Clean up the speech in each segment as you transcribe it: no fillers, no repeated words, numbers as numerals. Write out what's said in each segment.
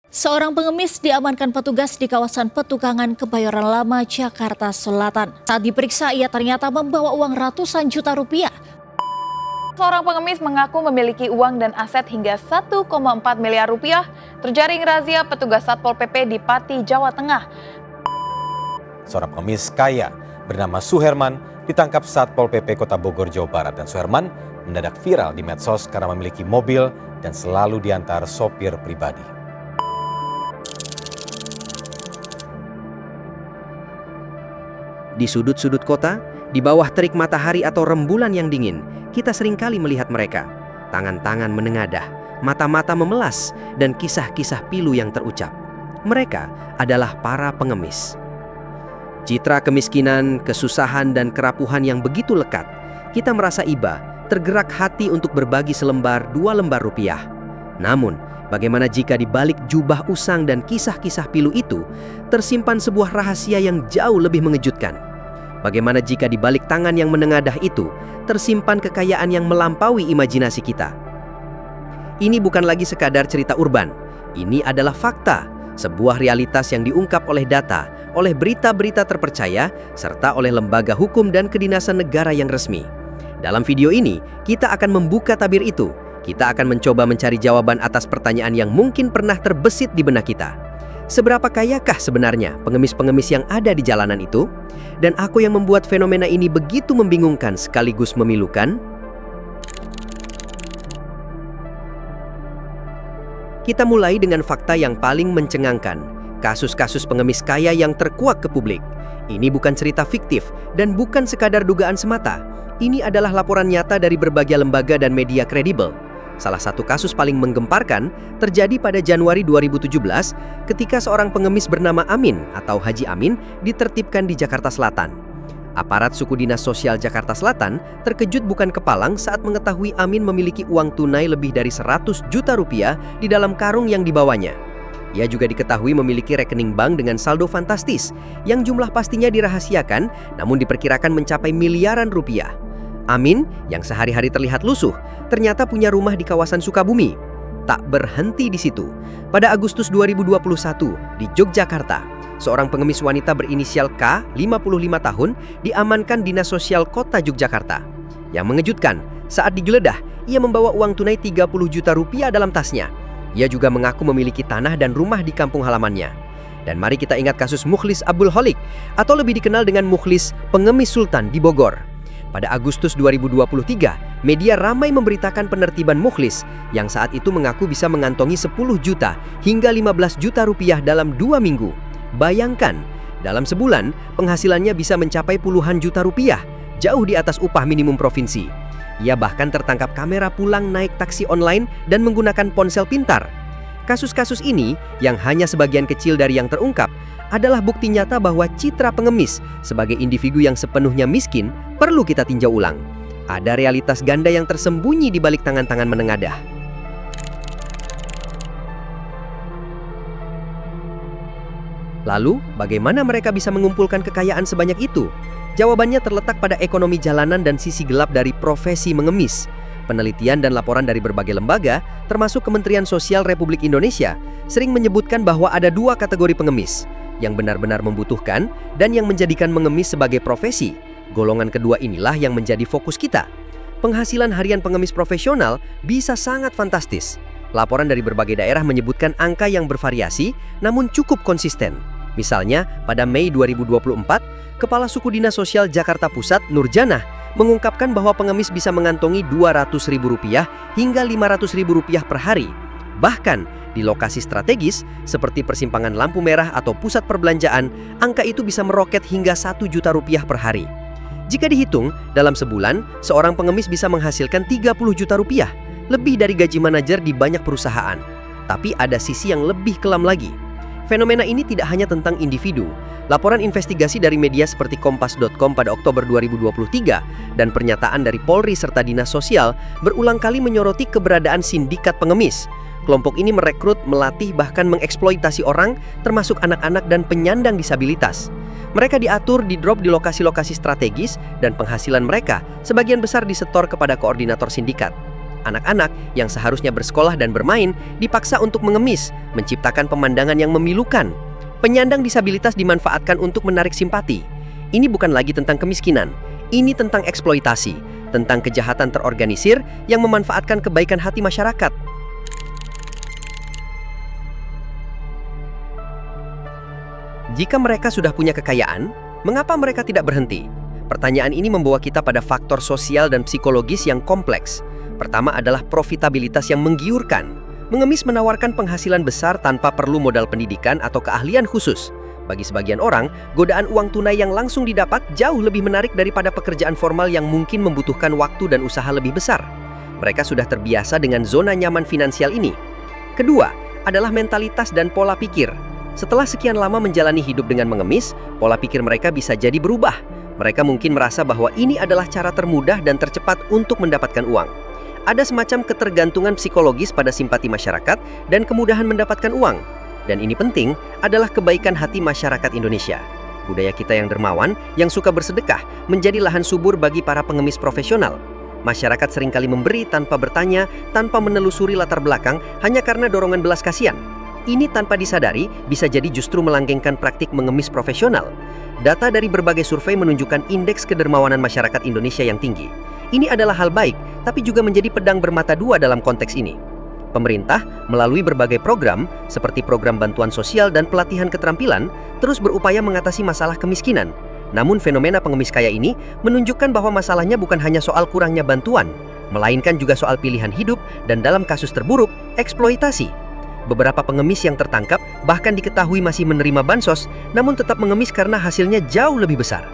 Seorang pengemis diamankan petugas di kawasan Petukangan Kebayoran Lama, Jakarta Selatan. Saat diperiksa, ia ternyata membawa uang ratusan juta rupiah. Seorang pengemis mengaku memiliki uang dan aset hingga 1,4 miliar rupiah terjaring razia petugas Satpol PP di Pati, Jawa Tengah. Seorang pengemis kaya bernama Suherman ditangkap Satpol PP Kota Bogor, Jawa Barat, dan Suherman mendadak viral di medsos karena memiliki mobil dan selalu diantar sopir pribadi. Di sudut-sudut kota, di bawah terik matahari atau rembulan yang dingin, kita seringkali melihat mereka. Tangan-tangan menengadah, mata-mata memelas, dan kisah-kisah pilu yang terucap. Mereka adalah para pengemis. Citra kemiskinan, kesusahan, dan kerapuhan yang begitu lekat, kita merasa iba, tergerak hati untuk berbagi selembar 2 lembar rupiah. Namun, bagaimana jika di balik jubah usang dan kisah-kisah pilu itu, tersimpan sebuah rahasia yang jauh lebih mengejutkan? Bagaimana jika di balik tangan yang menengadah itu, tersimpan kekayaan yang melampaui imajinasi kita? Ini bukan lagi sekadar cerita urban. Ini adalah fakta, sebuah realitas yang diungkap oleh data, oleh berita-berita terpercaya, serta oleh lembaga hukum dan kedinasan negara yang resmi. Dalam video ini, kita akan membuka tabir itu. Kita akan mencoba mencari jawaban atas pertanyaan yang mungkin pernah terbesit di benak kita. Seberapa kayakah sebenarnya pengemis-pengemis yang ada di jalanan itu? Dan apa yang membuat fenomena ini begitu membingungkan sekaligus memilukan? Kita mulai dengan fakta yang paling mencengangkan. Kasus-kasus pengemis kaya yang terkuak ke publik. Ini bukan cerita fiktif dan bukan sekadar dugaan semata. Ini adalah laporan nyata dari berbagai lembaga dan media kredibel. Salah satu kasus paling menggemparkan terjadi pada Januari 2017 ketika seorang pengemis bernama Amin atau Haji Amin ditertibkan di Jakarta Selatan. Aparat suku dinas sosial Jakarta Selatan terkejut bukan kepalang saat mengetahui Amin memiliki uang tunai lebih dari 100 juta rupiah di dalam karung yang dibawanya. Ia juga diketahui memiliki rekening bank dengan saldo fantastis yang jumlah pastinya dirahasiakan namun diperkirakan mencapai miliaran rupiah. Amin, yang sehari-hari terlihat lusuh, ternyata punya rumah di kawasan Sukabumi. Tak berhenti di situ. Pada Agustus 2021, di Yogyakarta, seorang pengemis wanita berinisial K, 55 tahun, diamankan Dinas Sosial Kota Yogyakarta. Yang mengejutkan, saat digeledah, ia membawa uang tunai 30 juta rupiah dalam tasnya. Ia juga mengaku memiliki tanah dan rumah di kampung halamannya. Dan mari kita ingat kasus Mukhlis Abdul Holik, atau lebih dikenal dengan Mukhlis Pengemis Sultan di Bogor. Pada Agustus 2023, media ramai memberitakan penertiban Mukhlis yang saat itu mengaku bisa mengantongi 10 juta hingga 15 juta rupiah dalam 2 minggu. Bayangkan, dalam sebulan penghasilannya bisa mencapai puluhan juta rupiah, jauh di atas upah minimum provinsi. Ia bahkan tertangkap kamera pulang naik taksi online dan menggunakan ponsel pintar. Kasus-kasus ini, yang hanya sebagian kecil dari yang terungkap, adalah bukti nyata bahwa citra pengemis sebagai individu yang sepenuhnya miskin perlu kita tinjau ulang. Ada realitas ganda yang tersembunyi di balik tangan-tangan menengadah. Lalu, bagaimana mereka bisa mengumpulkan kekayaan sebanyak itu? Jawabannya terletak pada ekonomi jalanan dan sisi gelap dari profesi mengemis. Penelitian dan laporan dari berbagai lembaga, termasuk Kementerian Sosial Republik Indonesia, sering menyebutkan bahwa ada 2 kategori pengemis, yang benar-benar membutuhkan dan yang menjadikan mengemis sebagai profesi. Golongan kedua inilah yang menjadi fokus kita. Penghasilan harian pengemis profesional bisa sangat fantastis. Laporan dari berbagai daerah menyebutkan angka yang bervariasi, namun cukup konsisten. Misalnya, pada Mei 2024, Kepala Suku Dinas Sosial Jakarta Pusat, Nurjanah, mengungkapkan bahwa pengemis bisa mengantongi Rp200.000 hingga Rp500.000 per hari. Bahkan, di lokasi strategis seperti persimpangan lampu merah atau pusat perbelanjaan, angka itu bisa meroket hingga Rp1 juta per hari. Jika dihitung, dalam sebulan, seorang pengemis bisa menghasilkan Rp30 juta, lebih dari gaji manajer di banyak perusahaan. Tapi ada sisi yang lebih kelam lagi. Fenomena ini tidak hanya tentang individu. Laporan investigasi dari media seperti Kompas.com pada Oktober 2023 dan pernyataan dari Polri serta Dinas Sosial berulang kali menyoroti keberadaan sindikat pengemis. Kelompok ini merekrut, melatih, bahkan mengeksploitasi orang, termasuk anak-anak dan penyandang disabilitas. Mereka diatur, di-drop di lokasi-lokasi strategis, dan penghasilan mereka sebagian besar disetor kepada koordinator sindikat. Anak-anak yang seharusnya bersekolah dan bermain dipaksa untuk mengemis, menciptakan pemandangan yang memilukan. Penyandang disabilitas dimanfaatkan untuk menarik simpati. Ini bukan lagi tentang kemiskinan, ini tentang eksploitasi, tentang kejahatan terorganisir yang memanfaatkan kebaikan hati masyarakat. Jika mereka sudah punya kekayaan, mengapa mereka tidak berhenti? Pertanyaan ini membawa kita pada faktor sosial dan psikologis yang kompleks. Pertama adalah profitabilitas yang menggiurkan. Mengemis menawarkan penghasilan besar tanpa perlu modal pendidikan atau keahlian khusus. Bagi sebagian orang, godaan uang tunai yang langsung didapat jauh lebih menarik daripada pekerjaan formal yang mungkin membutuhkan waktu dan usaha lebih besar. Mereka sudah terbiasa dengan zona nyaman finansial ini. Kedua, adalah mentalitas dan pola pikir. Setelah sekian lama menjalani hidup dengan mengemis, pola pikir mereka bisa jadi berubah. Mereka mungkin merasa bahwa ini adalah cara termudah dan tercepat untuk mendapatkan uang. Ada semacam ketergantungan psikologis pada simpati masyarakat dan kemudahan mendapatkan uang. Dan ini penting adalah kebaikan hati masyarakat Indonesia. Budaya kita yang dermawan, yang suka bersedekah, menjadi lahan subur bagi para pengemis profesional. Masyarakat seringkali memberi tanpa bertanya, tanpa menelusuri latar belakang, hanya karena dorongan belas kasihan. Ini tanpa disadari bisa jadi justru melanggengkan praktik mengemis profesional. Data dari berbagai survei menunjukkan indeks kedermawanan masyarakat Indonesia yang tinggi. Ini adalah hal baik, tapi juga menjadi pedang bermata dua dalam konteks ini. Pemerintah, melalui berbagai program, seperti program bantuan sosial dan pelatihan keterampilan, terus berupaya mengatasi masalah kemiskinan. Namun fenomena pengemis kaya ini menunjukkan bahwa masalahnya bukan hanya soal kurangnya bantuan, melainkan juga soal pilihan hidup dan dalam kasus terburuk, eksploitasi. Beberapa pengemis yang tertangkap bahkan diketahui masih menerima bansos, namun tetap mengemis karena hasilnya jauh lebih besar.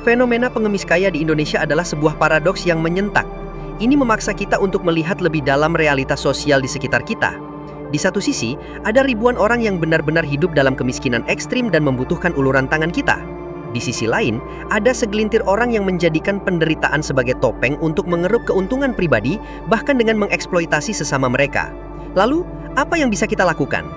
Fenomena pengemis kaya di Indonesia adalah sebuah paradoks yang menyentak. Ini memaksa kita untuk melihat lebih dalam realitas sosial di sekitar kita. Di satu sisi, ada ribuan orang yang benar-benar hidup dalam kemiskinan ekstrim dan membutuhkan uluran tangan kita. Di sisi lain, ada segelintir orang yang menjadikan penderitaan sebagai topeng untuk mengeruk keuntungan pribadi, bahkan dengan mengeksploitasi sesama mereka. Lalu, apa yang bisa kita lakukan?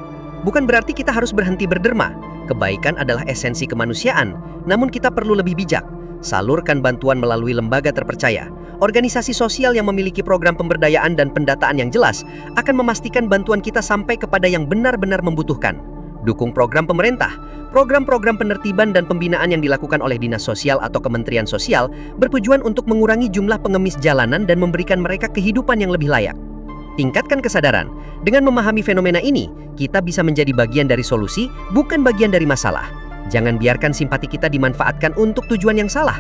Bukan berarti kita harus berhenti berderma. Kebaikan adalah esensi kemanusiaan, namun kita perlu lebih bijak. Salurkan bantuan melalui lembaga terpercaya. Organisasi sosial yang memiliki program pemberdayaan dan pendataan yang jelas akan memastikan bantuan kita sampai kepada yang benar-benar membutuhkan. Dukung program pemerintah. Program-program penertiban dan pembinaan yang dilakukan oleh Dinas Sosial atau Kementerian Sosial bertujuan untuk mengurangi jumlah pengemis jalanan dan memberikan mereka kehidupan yang lebih layak. Tingkatkan kesadaran. Dengan memahami fenomena ini, kita bisa menjadi bagian dari solusi, bukan bagian dari masalah. Jangan biarkan simpati kita dimanfaatkan untuk tujuan yang salah.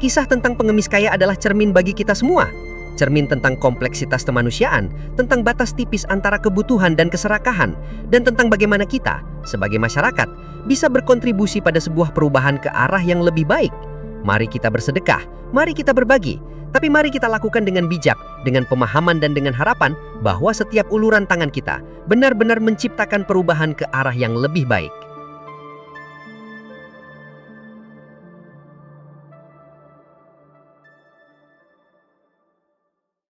Kisah tentang pengemis kaya adalah cermin bagi kita semua. Cermin tentang kompleksitas kemanusiaan, tentang batas tipis antara kebutuhan dan keserakahan, dan tentang bagaimana kita, sebagai masyarakat, bisa berkontribusi pada sebuah perubahan ke arah yang lebih baik. Mari kita bersedekah, mari kita berbagi, tapi mari kita lakukan dengan bijak, dengan pemahaman dan dengan harapan bahwa setiap uluran tangan kita benar-benar menciptakan perubahan ke arah yang lebih baik.